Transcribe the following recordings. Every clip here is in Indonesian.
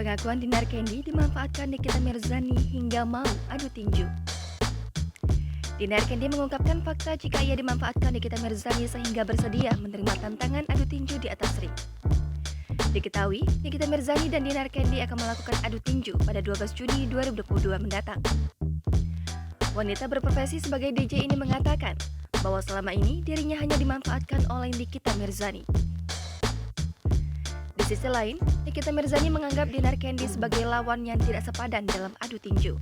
Pengakuan Dinar Candy dimanfaatkan Nikita Mirzani hingga mau adu tinju. Dinar Candy mengungkapkan fakta jika ia dimanfaatkan Nikita Mirzani sehingga bersedia menerima tantangan adu tinju di atas ring. Diketahui, Nikita Mirzani dan Dinar Candy akan melakukan adu tinju pada 12 Juni 2022 mendatang. Wanita berprofesi sebagai DJ ini mengatakan bahwa selama ini dirinya hanya dimanfaatkan oleh Nikita Mirzani. Di sisi lain, Nikita Mirzani menganggap Dinar Candy sebagai lawan yang tidak sepadan dalam adu tinju.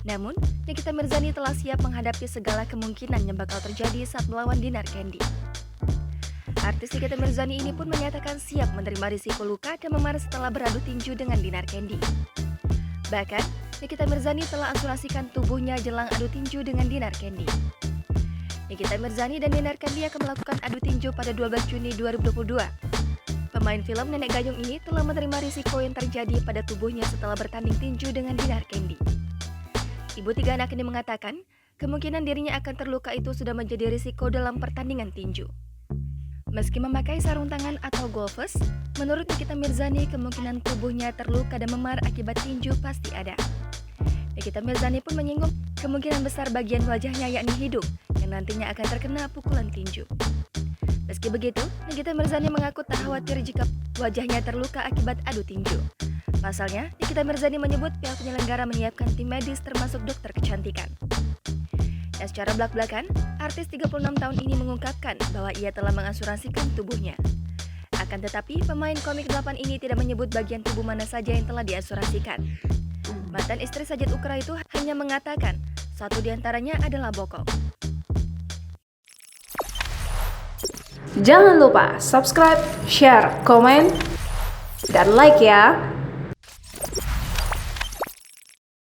Namun, Nikita Mirzani telah siap menghadapi segala kemungkinan yang bakal terjadi saat melawan Dinar Candy. Artis Nikita Mirzani ini pun menyatakan siap menerima risiko luka dan memar setelah beradu tinju dengan Dinar Candy. Bahkan, Nikita Mirzani telah asuransikan tubuhnya jelang adu tinju dengan Dinar Candy. Nikita Mirzani dan Dinar Candy akan melakukan adu tinju pada 12 Juni 2022. Pemain film Nenek Gayung ini telah menerima risiko yang terjadi pada tubuhnya setelah bertanding tinju dengan Dinar Candy. Ibu tiga anak ini mengatakan, kemungkinan dirinya akan terluka itu sudah menjadi risiko dalam pertandingan tinju. Meski memakai sarung tangan atau golfes, menurut Nikita Mirzani kemungkinan tubuhnya terluka dan memar akibat tinju pasti ada. Nikita Mirzani pun menyinggung kemungkinan besar bagian wajahnya yakni hidung yang nantinya akan terkena pukulan tinju. Meski begitu, Nikita Mirzani mengaku tak khawatir jika wajahnya terluka akibat adu tinju. Pasalnya, Nikita Mirzani menyebut pihak penyelenggara menyiapkan tim medis termasuk dokter kecantikan. Dan secara belak-belakan, artis 36 tahun ini mengungkapkan bahwa ia telah mengasuransikan tubuhnya. Akan tetapi, pemain komik 8 ini tidak menyebut bagian tubuh mana saja yang telah diasuransikan. Mantan istri Sajid Ukra itu hanya mengatakan, satu diantaranya adalah bokong. Jangan lupa subscribe, share, komen, dan like ya.